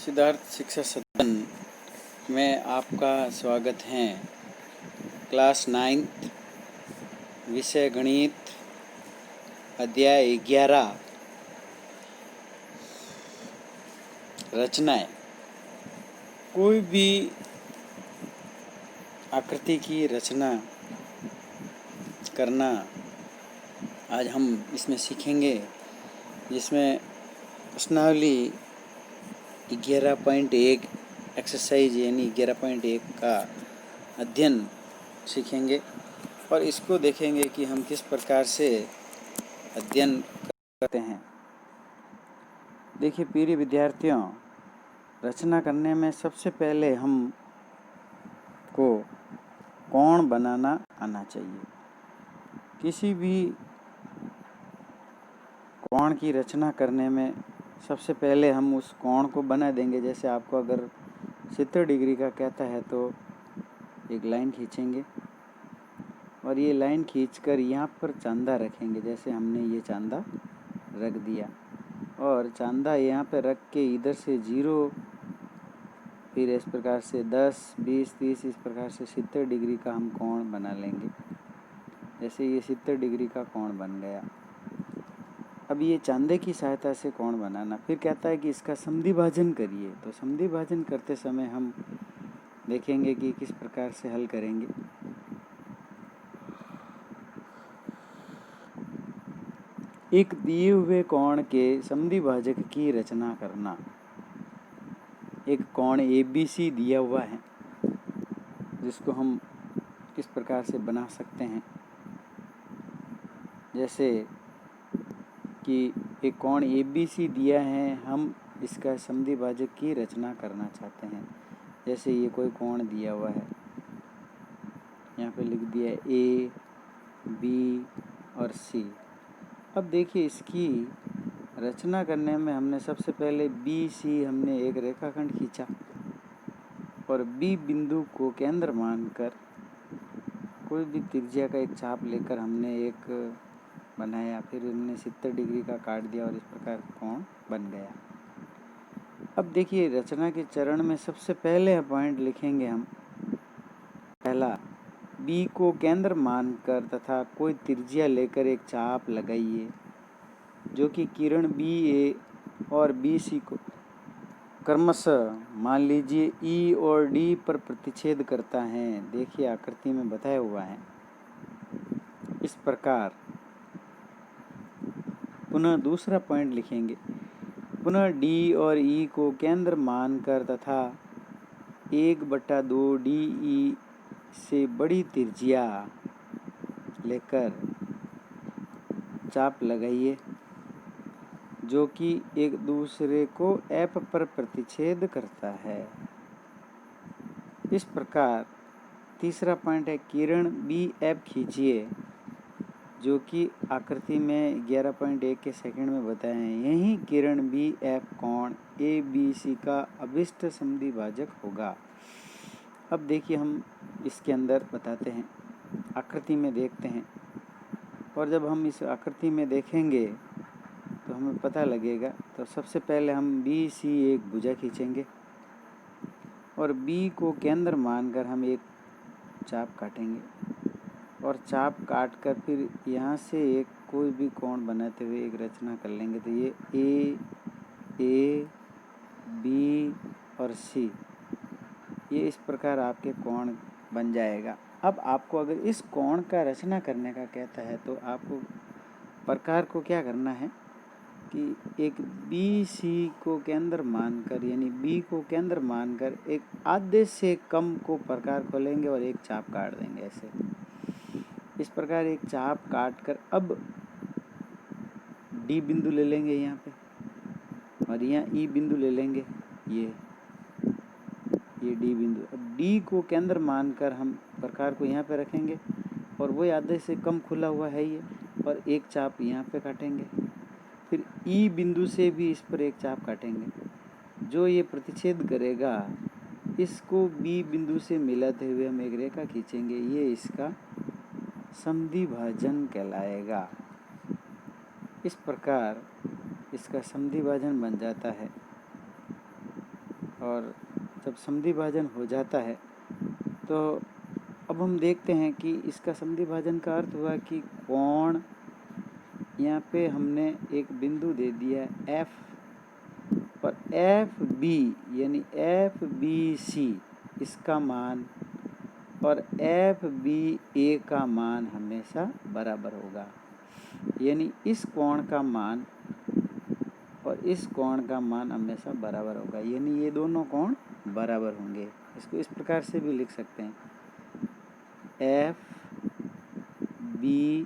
सिद्धार्थ शिक्षा सदन में आपका स्वागत है। क्लास 9th विषय गणित अध्याय 11 रचनाएं। कोई भी आकृति की रचना करना आज हम इसमें सीखेंगे, जिसमें प्रश्नावली 11.1 एक्सरसाइज यानी 11.1 का अध्ययन सीखेंगे और इसको देखेंगे कि हम किस प्रकार से अध्ययन करते हैं। देखिए प्रिय विद्यार्थियों, रचना करने में सबसे पहले हम को कोण बनाना आना चाहिए। किसी भी कोण की रचना करने में सबसे पहले हम उस कोण को बना देंगे। जैसे आपको अगर 70 डिग्री का कहता है तो एक लाइन खींचेंगे और ये लाइन खींचकर यहाँ पर चांदा रखेंगे। जैसे हमने ये चांदा रख दिया और चांदा यहाँ पे रख के इधर से 0, फिर इस प्रकार से 10, 20, 30 इस प्रकार से 70 डिग्री का हम कोण बना लेंगे। जैसे ये 70 डिग्री का कोण बन गया। अब ये चांदे की सहायता से कोण बनाना। फिर कहता है कि इसका समद्विभाजन करिए। तो समद्विभाजन करते समय हम देखेंगे कि किस प्रकार से हल करेंगे। एक दिए हुए कोण के समद्विभाजक की रचना करना। एक कोण ABC दिया हुआ है जिसको हम किस प्रकार से बना सकते हैं। जैसे कि एक कोण ABC दिया है, हम इसका समद्विभाजक की रचना करना चाहते हैं। जैसे ये कोई कोण दिया हुआ है, यहाँ पे लिख दिया है A, B और C। अब देखिए इसकी रचना करने में हमने सबसे पहले BC हमने एक रेखाखंड खींचा और B बिंदु को केंद्र मानकर कोई भी त्रिज्या का एक चाप लेकर हमने एक बनाया। फिर हमने 70 डिग्री का काट दिया और इस प्रकार कोण बन गया। अब देखिए रचना के चरण में सबसे पहले पॉइंट लिखेंगे हम। पहला, B को केंद्र मानकर तथा कोई त्रिज्या लेकर एक चाप लगाइए जो कि किरण BA और BC को क्रमशः मान लीजिए E और D पर प्रतिच्छेद करता है। देखिए आकृति में बताया हुआ है इस प्रकार। पुनः दूसरा पॉइंट लिखेंगे। पुनः D और E को केंद्र मानकर तथा 1/2 DE से बड़ी त्रिज्या लेकर चाप लगाइए जो कि एक दूसरे को F पर प्रतिच्छेद करता है। इस प्रकार तीसरा पॉइंट है, किरण BF खींचिए जो कि आकृति में 11.1 के सेकंड में बताए हैं। यही किरण BF कोण ABC का अभिष्ट समद्विभाजक होगा। अब देखिए हम इसके अंदर बताते हैं, आकृति में देखते हैं और जब हम इस आकृति में देखेंगे तो हमें पता लगेगा। तो सबसे पहले हम BC एक भुजा खींचेंगे और B को केंद्र मानकर हम एक चाप काटेंगे और चाप काट कर फिर यहाँ से एक कोई भी कोण बनाते हुए एक रचना कर लेंगे। तो ये A, B और C, ये इस प्रकार आपके कोण बन जाएगा। अब आपको अगर इस कोण का रचना करने का कहता है तो आपको प्रकार को क्या करना है कि एक BC को केंद्र मानकर यानी B को केंद्र मानकर एक आधे से कम को प्रकार को लेंगे और एक चाप काट देंगे। ऐसे इस प्रकार एक चाप काट कर अब D बिंदु ले लेंगे यहाँ पे और यहाँ E बिंदु ले लेंगे। ये D बिंदु। अब D को केंद्र मानकर हम प्रकार को यहाँ पे रखेंगे और वो आधे से कम खुला हुआ है ये, और एक चाप यहाँ पे काटेंगे। फिर E बिंदु से भी इस पर एक चाप काटेंगे जो ये प्रतिच्छेद करेगा। इसको B बिंदु से मिलाते हुए हम एक रेखा खींचेंगे। ये इसका समद्विभाजन कहलाएगा। इस प्रकार इसका समद्विभाजन बन जाता है। और जब संधि भाजन हो जाता है तो अब हम देखते हैं कि इसका संधि भाजन का अर्थ हुआ कि कोण, यहाँ पे हमने एक बिंदु दे दिया F और एफ बी यानी एफ बी सी इसका मान और एफ बी ए का मान हमेशा बराबर होगा। यानी इस कोण का मान और इस कोण का मान हमेशा बराबर होगा, यानी ये दोनों कोण बराबर होंगे। इसको इस प्रकार से भी लिख सकते हैं, एफ बी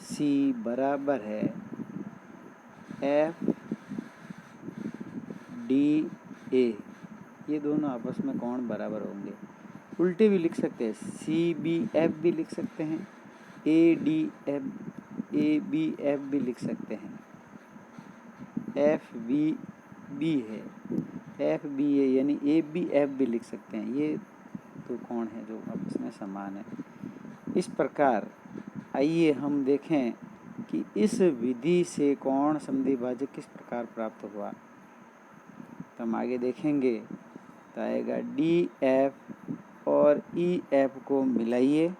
सी बराबर है एफ डी ए, ये दोनों आपस में कोण बराबर होंगे। उल्टे भी लिख सकते हैं, सी बी एफ भी लिख सकते हैं, ए बी एफ भी लिख सकते हैं, एफ बी बी है, एफ बी ए यानी ए बी एफ भी लिख सकते हैं। ये तो कोण है जो आपस में समान है। इस प्रकार आइए हम देखें कि इस विधि से कोण संधिभाजक किस प्रकार प्राप्त हुआ। तो हम आगे देखेंगे तो आएगा डी एफ और ई एफ को मिलाइए।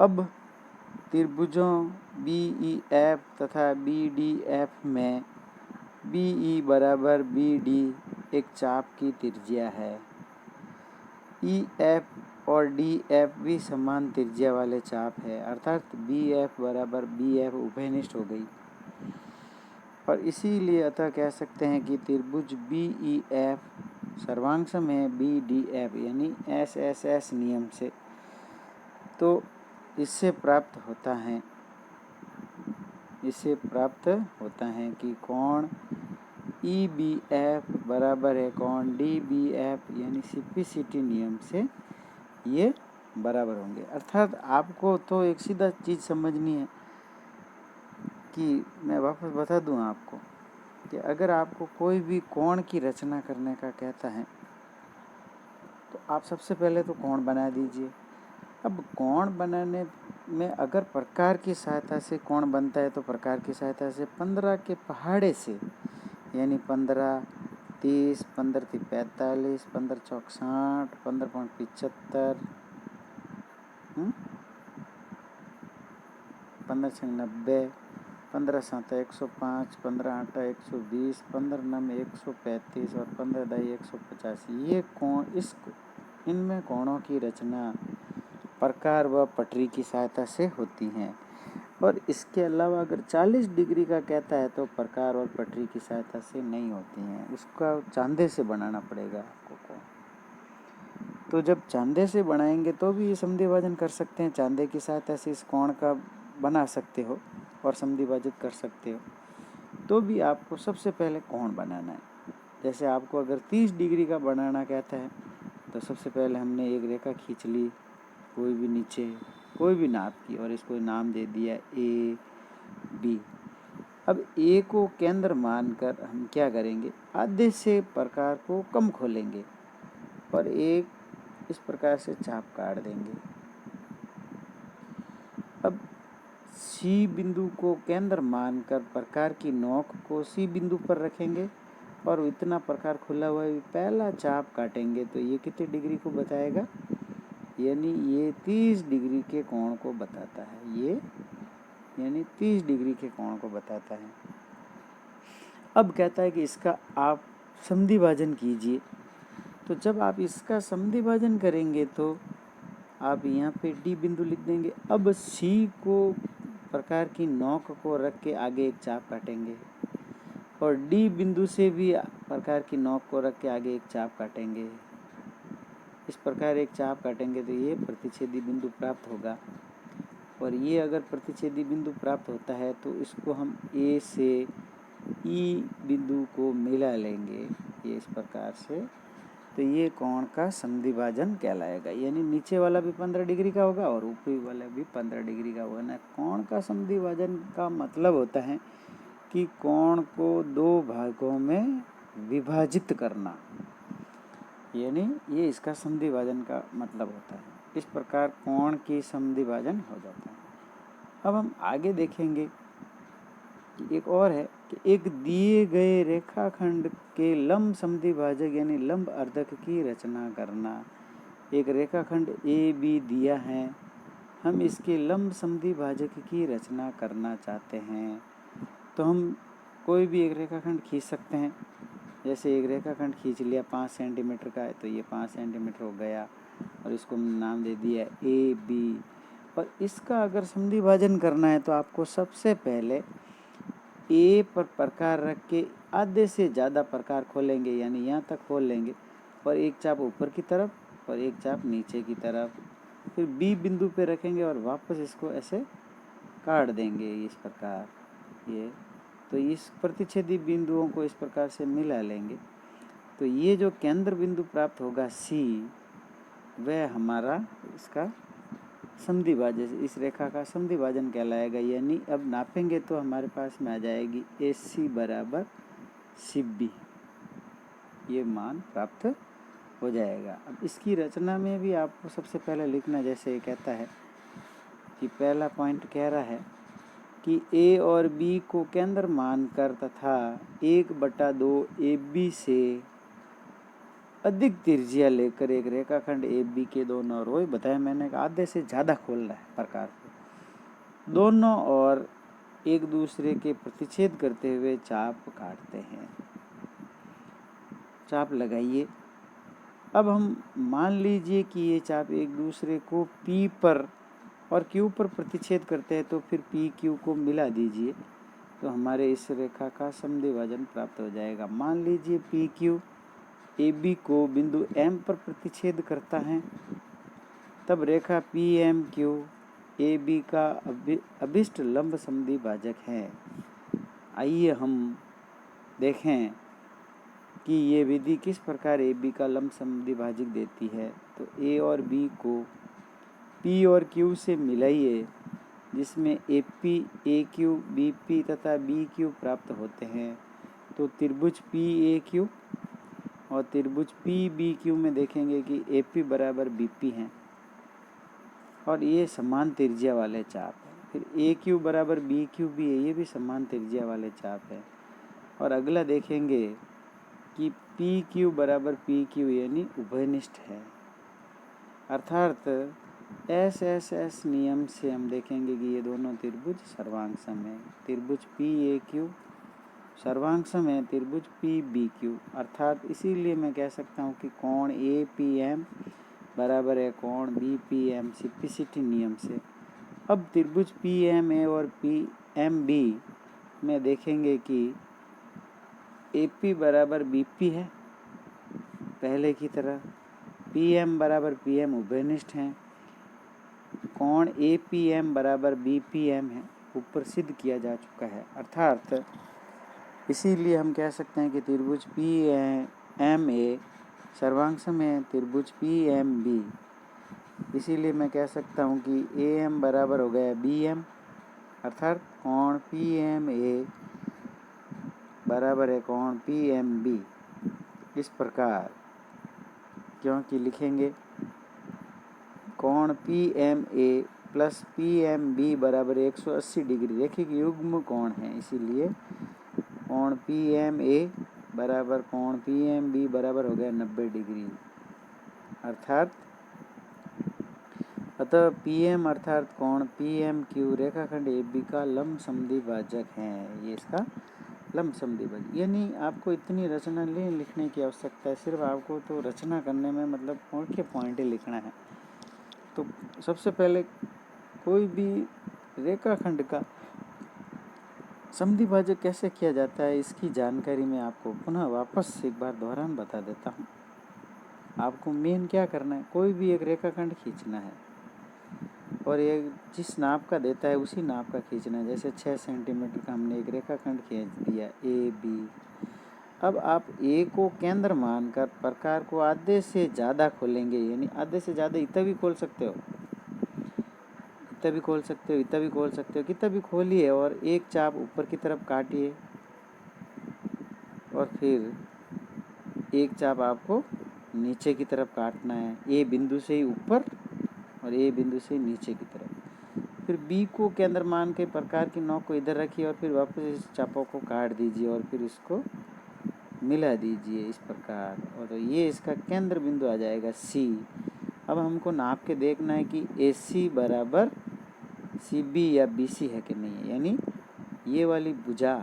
अब त्रिभुजों बी ई एफ तथा बी डी एफ में बी ई बराबर बी डी एक चाप की त्रिज्या है। ई एफ और डी एफ भी समान त्रिज्या वाले चाप है, अर्थात बी एफ बराबर बी एफ उभयनिष्ठ हो गई। और इसीलिए अतः कह सकते हैं कि त्रिभुज बी ई एफ सर्वांगसम है बी डी एफ, यानी एस एस एस नियम से। तो इससे प्राप्त होता है कि कोण ई बी एफ बराबर है कोण डी बी एफ, यानी सिप्लिसिटी नियम से ये बराबर होंगे। अर्थात आपको तो एक सीधा चीज़ समझनी है कि मैं वापस बता दूं आपको कि अगर आपको कोई भी कोण की रचना करने का कहता है तो आप सबसे पहले तो कोण बना दीजिए। अब कोण बनाने में अगर प्रकार की सहायता से कोण बनता है तो प्रकार की सहायता से 15 के पहाड़े से, यानी 15 30, 15 45, 15 चौक 60, 15.75, 15 छः 90, 15 7 105, 15 8 120, 15 9 135 और 15 10 150। ये कोण इनमें कोणों की रचना प्रकार व पटरी की सहायता से होती हैं। और इसके अलावा अगर 40 डिग्री का कहता है तो प्रकार और पटरी की सहायता से नहीं होती हैं, उसका चांदे से बनाना पड़ेगा आपको। तो जब चांदे से बनाएंगे तो भी ये संधिभाजन कर सकते हैं, चांदे की सहायता से इस कोण का बना सकते हो और संधिभाजित कर सकते हो। तो भी आपको सबसे पहले कोण बनाना है। जैसे आपको अगर 30 डिग्री का बनाना कहता है तो सबसे पहले हमने एक रेखा खींच ली, कोई भी नीचे कोई भी नाप की, और इसको नाम दे दिया ए बी। अब ए को केंद्र मानकर हम क्या करेंगे, आधे से प्रकार को कम खोलेंगे और एक इस प्रकार से चाप काट देंगे। अब सी बिंदु को केंद्र मानकर प्रकार की नोक को सी बिंदु पर रखेंगे और इतना प्रकार खुला हुआ है, पहला चाप काटेंगे तो ये कितने डिग्री को बताएगा, यानी ये 30 डिग्री के कोण को बताता है। ये यानी 30 डिग्री के कोण को बताता है। अब कहता है कि इसका आप संधिभाजन कीजिए। तो जब आप इसका संधिभाजन करेंगे तो आप यहाँ पे डी बिंदु लिख देंगे। अब सी को प्रकार की नोक को रख के आगे एक चाप काटेंगे और डी बिंदु से भी प्रकार की नोक को रख के आगे एक चाप काटेंगे। इस प्रकार एक चाप काटेंगे तो ये प्रतिच्छेदी बिंदु प्राप्त होगा। और ये अगर प्रतिच्छेदी बिंदु प्राप्त होता है तो इसको हम ए से ई बिंदु को मिला लेंगे, ये इस प्रकार से। तो ये कोण का संधिभाजन कहलाएगा, यानी नीचे वाला भी 15 डिग्री का होगा और ऊपरी वाला भी 15 डिग्री का होगा ना। कोण का संधिभाजन का मतलब होता है कि कोण को दो भागों में विभाजित करना, यानी ये इसका संधिभाजन का मतलब होता है। इस प्रकार कोण की संधिभाजन हो जाता है। अब हम आगे देखेंगे कि एक और है कि एक दिए गए रेखाखंड के लंब समद्विभाजक यानी लंब अर्धक की रचना करना। एक रेखाखंड ए बी दिया है, हम इसके लंब समद्विभाजक की रचना करना चाहते हैं, तो हम कोई भी एक रेखाखंड खींच सकते हैं। जैसे एक रेखाखंड खींच लिया 5 सेंटीमीटर का है, तो ये 5 सेंटीमीटर हो गया और इसको नाम दे दिया ए बी। और इसका अगर समद्विभाजन करना है तो आपको सबसे पहले ए पर प्रकार रख के आधे से ज़्यादा प्रकार खोलेंगे, यानी यहाँ तक खोल लेंगे, और एक चाप ऊपर की तरफ और एक चाप नीचे की तरफ, फिर बी बिंदु पे रखेंगे और वापस इसको ऐसे काट देंगे इस प्रकार। ये तो इस प्रतिच्छेदी बिंदुओं को इस प्रकार से मिला लेंगे, तो ये जो केंद्र बिंदु प्राप्त होगा सी, वह हमारा इसका समद्विभाजन, इस रेखा का समद्विभाजन कहलाएगा। यानी अब नापेंगे तो हमारे पास में आ जाएगी AC बराबर CB, ये मान प्राप्त हो जाएगा। अब इसकी रचना में भी आपको सबसे पहले लिखना, जैसे ये कहता है कि पहला पॉइंट कह रहा है कि A और B को केंद्र मानकर तथा 1/2 AB से अधिक त्रिज्या लेकर एक रेखाखंड AB के दोनों ओर, वही बताया मैंने, आधे से ज़्यादा खोलना है प्रकार को, दोनों ओर एक दूसरे के प्रतिच्छेद करते हुए चाप काटते हैं। चाप लगाइए। अब हम मान लीजिए कि ये चाप एक दूसरे को P पर और Q पर प्रतिच्छेद करते हैं, तो फिर PQ को मिला दीजिए, तो हमारे इस रेखा का समद्विभाजन प्राप्त हो जाएगा। मान लीजिए PQ AB को बिंदु M पर प्रतिच्छेद करता है, तब रेखा PMQ AB का अभिष्ट लंब समद्विभाजक है। आइए हम देखें कि ये विधि किस प्रकार AB का लंब समद्विभाजक देती है। तो A और B को P और Q से मिलाइए, जिसमें AP, AQ, BP तथा BQ प्राप्त होते हैं। तो त्रिभुज PAQ और त्रिभुज PBQ में देखेंगे कि AP बराबर BP हैं और ये समान त्रिज्या वाले चाप हैं। फिर AQ बराबर BQ भी है, ये भी समान त्रिज्या वाले चाप है। और अगला देखेंगे कि PQ बराबर PQ यानी उभयनिष्ठ है, अर्थात SSS नियम से हम देखेंगे कि ये दोनों त्रिभुज सर्वांगसम है। त्रिभुज PAQ सर्वांगसम है त्रिभुज PBQ, अर्थात इसीलिए मैं कह सकता हूँ कि कोण APM बराबर है कोण BPM सिम्प्लिसिटी नियम से। अब त्रिभुज PMA और PMB में देखेंगे कि AP बराबर BP है पहले की तरह, PM बराबर PM उभयनिष्ठ हैं, कोण APM बराबर BPM है, ऊपर सिद्ध किया जा चुका है। अर्थात इसीलिए हम कह सकते हैं कि त्रिभुज PMA सर्वांगसम है त्रिभुज PMB। इसीलिए मैं कह सकता हूँ कि AM बराबर हो गया BM, अर्थात कोण PMA बराबर है कोण PMB। इस प्रकार क्योंकि लिखेंगे कोण PMA प्लस PMB बराबर 180 डिग्री, रेखिक युग्म कोण है, इसीलिए कोण PMA बराबर कोण PMB बराबर हो गया 90 डिग्री। अतः PM अर्थात कोण PMQ रेखाखंड AB का लंब समद्विभाजक है। ये इसका लंब समद्विभाजक, यानी आपको इतनी रचना लिखने की आवश्यकता है, सिर्फ आपको तो रचना करने में मतलब पॉइंट के पॉइंट ही लिखना है। तो सबसे पहले कोई भी रेखाखंड का समद्विभाजक कैसे किया जाता है, इसकी जानकारी मैं आपको पुनः वापस एक बार दोहरान बता देता हूँ। आपको मेन क्या करना है, कोई भी एक रेखाखंड खींचना है और ये जिस नाप का देता है उसी नाप का खींचना है। जैसे 6 सेंटीमीटर का हमने एक रेखाखंड खींच दिया AB। अब आप A को केंद्र मानकर प्रकार को आधे से ज़्यादा खोलेंगे, यानी आधे से ज़्यादा इतना भी खोल सकते हो, इतना भी खोल सकते हो, इतना भी खोल सकते हो, कितना भी खोलिए और एक चाप ऊपर की तरफ काटिए और फिर एक चाप आपको नीचे की तरफ काटना है, A बिंदु से ही ऊपर और A बिंदु से नीचे की तरफ। फिर बी को केंद्र मान के प्रकार की नोक को इधर रखिए और फिर वापस इस चापों को काट दीजिए और फिर इसको मिला दीजिए इस प्रकार, और तो ये इसका केंद्र बिंदु आ जाएगा सी। अब हमको नाप के देखना है कि ए सी बराबर सी बी या बी सी है कि नहीं है, यानी ये वाली भुजा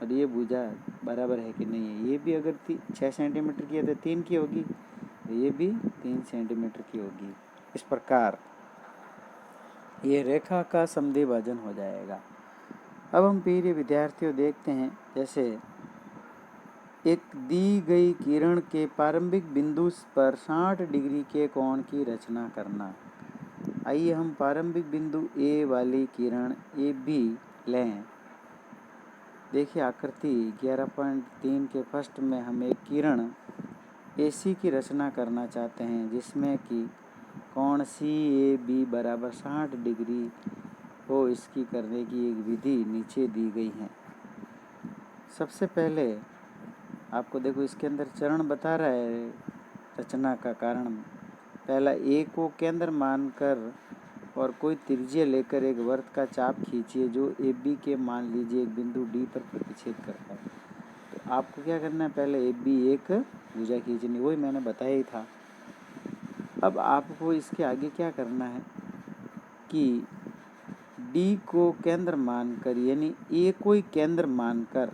और ये भुजा बराबर है कि नहीं है। ये भी अगर 6 सेंटीमीटर की है तो 3 की होगी, तो ये भी 3 सेंटीमीटर की होगी। इस प्रकार ये रेखा का समद्विभाजन हो जाएगा। अब हम प्रिय विद्यार्थियों देखते हैं, जैसे एक दी गई किरण के प्रारंभिक बिंदु पर 60 डिग्री के कोण की रचना करना। आइए हम प्रारंभिक बिंदु ए वाली किरण ए बी लें। देखिए आकृति 11.3 के फर्स्ट में हम एक किरण ए सी की रचना करना चाहते हैं, जिसमें कि कोण सी ए बी बराबर 60 डिग्री हो। इसकी करने की एक विधि नीचे दी गई है। सबसे पहले आपको देखो इसके अंदर चरण बता रहा है रचना का कारण। पहला, ए को केंद्र मानकर और कोई त्रिज्या लेकर एक वृत्त का चाप खींचिए जो ए बी के मान लीजिए एक बिंदु डी पर प्रतिच्छेद करता है। तो आपको क्या करना है, पहले ए बी एक भुजा खींचनी, वही मैंने बताया ही था। अब आपको इसके आगे क्या करना है कि डी को केंद्र मानकर, यानी ए को ही केंद्र मानकर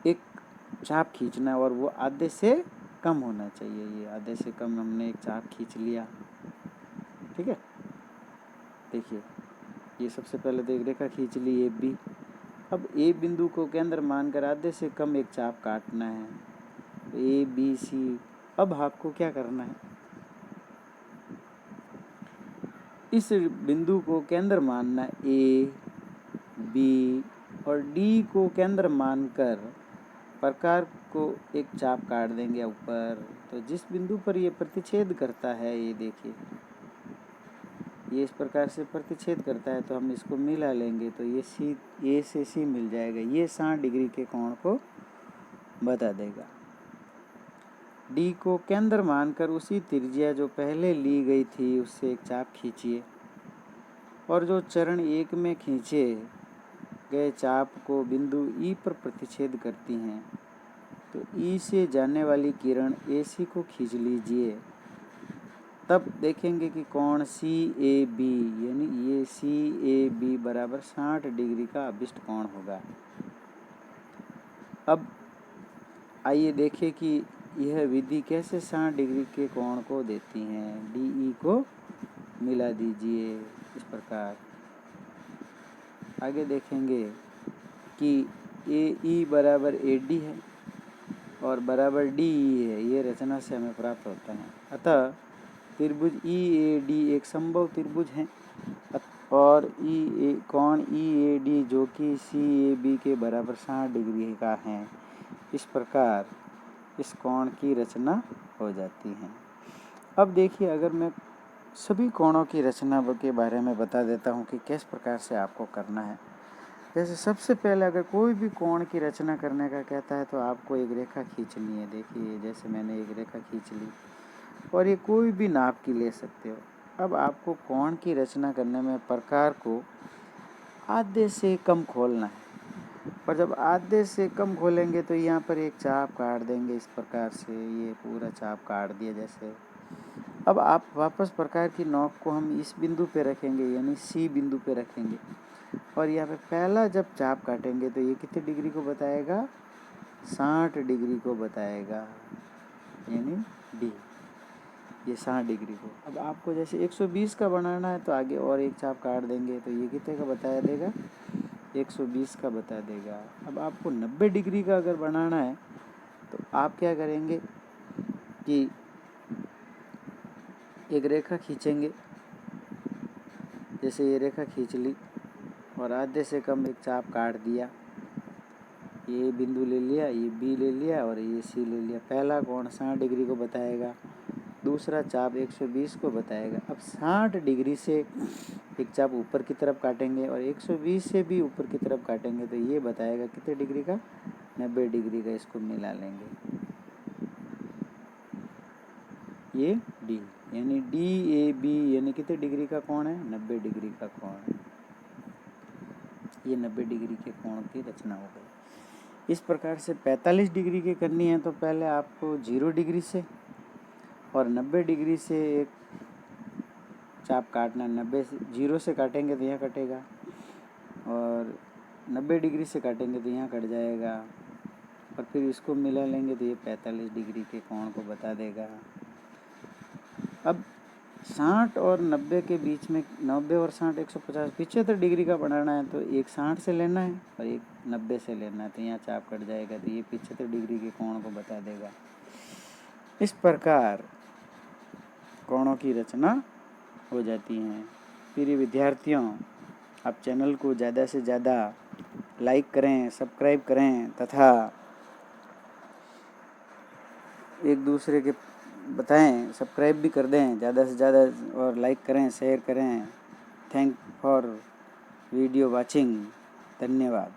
एक चाप खींचना है और वो आधे से कम होना चाहिए। ये आधे से कम हमने एक चाप खींच लिया, ठीक है। देखिए ये सबसे पहले तो एक रेखा खींच ली ए बी। अब ए बिंदु को केंद्र मानकर आधे से कम एक चाप काटना है, ए बी सी। अब आपको क्या करना है, इस बिंदु को केंद्र मानना ए बी और डी को केंद्र मानकर प्रकार को एक चाप काट देंगे ऊपर। तो जिस बिंदु पर ये प्रतिच्छेद करता है, ये देखिए ये इस प्रकार से प्रतिच्छेद करता है, तो हम इसको मिला लेंगे तो ये सी, ए से सी मिल जाएगा। ये 60 डिग्री के कोण को बता देगा। डी को केंद्र मानकर उसी त्रिज्या जो पहले ली गई थी उससे एक चाप खींचिए और जो चरण 1 में खींचे गए चाप को बिंदु ई पर प्रतिच्छेद करती हैं, तो ई से जाने वाली किरण ए सी को खींच लीजिए। तब देखेंगे कि कोण सी ए बी, यानी ये सी ए बी बराबर 60 डिग्री का अभिष्ट कोण होगा। अब आइए देखें कि यह विधि कैसे 60 डिग्री के कोण को देती हैं। डी ई को मिला दीजिए इस प्रकार। आगे देखेंगे कि ए ई बराबर ए डी है और बराबर डी ई है। ये रचना से हमें प्राप्त होता है। अतः त्रिभुज ई ए डी एक संभव त्रिभुज है और कोण ई ए डी जो कि सी ए बी के बराबर 60 डिग्री का है। इस प्रकार इस कोण की रचना हो जाती है। अब देखिए, अगर मैं सभी कोणों की रचना के बारे में बता देता हूँ कि किस प्रकार से आपको करना है। जैसे सबसे पहले अगर कोई भी कोण की रचना करने का कहता है तो आपको एक रेखा खींचनी है। देखिए जैसे मैंने एक रेखा खींच ली और ये कोई भी नाप की ले सकते हो। अब आपको कोण की रचना करने में प्रकार को आधे से कम खोलना है, पर जब आधे से कम खोलेंगे तो यहाँ पर एक चाप काट देंगे इस प्रकार से। ये पूरा चाप काट दिया जैसे। अब आप वापस प्रकार की नोक को हम इस बिंदु पे रखेंगे, यानी सी बिंदु पे रखेंगे और यहाँ पे पहला जब चाप काटेंगे तो ये कितने डिग्री को बताएगा, 60 डिग्री को बताएगा, यानी डी ये 60 डिग्री को। अब आपको जैसे 120 का बनाना है तो आगे और एक चाप काट देंगे तो ये कितने का बता देगा, 120 का बता देगा। अब आपको 90 डिग्री का अगर बनाना है तो आप क्या करेंगे कि एक रेखा खींचेंगे, जैसे ये रेखा खींच ली और आधे से कम एक चाप काट दिया। ये बिंदु ले लिया, ये बी ले लिया और ये सी ले लिया। पहला कोण 60 डिग्री को बताएगा, दूसरा चाप 120 को बताएगा। अब 60 डिग्री से एक चाप ऊपर की तरफ काटेंगे और 120 से भी ऊपर की तरफ काटेंगे तो ये बताएगा कितने डिग्री का, 90 डिग्री का। इसको मिला लेंगे। ये डी, यानी DAB यानी कितने डिग्री का कोण है? 90 डिग्री का कोण। ये 90 डिग्री के कोण की रचना हो गई। इस प्रकार से 45 डिग्री की करनी है तो पहले आपको 0 डिग्री से और 90 डिग्री से एक चाप काटना। 90 से 0 से काटेंगे तो यहाँ कटेगा और 90 डिग्री से काटेंगे तो यहाँ कट जाएगा और फिर इसको मिला लेंगे तो ये 45 डिग्री के कोण को बता देगा। अब 60 और 90 के बीच में 90 और 60 150 75 डिग्री का बनाना है तो एक 60 से लेना है और एक 90 से लेना है तो यहाँ चाप कट जाएगा तो ये 75 डिग्री के कोण को बता देगा। इस प्रकार कोणों की रचना हो जाती है। प्रिय विद्यार्थियों, आप चैनल को ज़्यादा से ज़्यादा लाइक करें, सब्सक्राइब करें तथा एक दूसरे के बताएं, सब्सक्राइब भी कर दें ज़्यादा से ज़्यादा और लाइक करें, शेयर करें। Thank for video watching. धन्यवाद।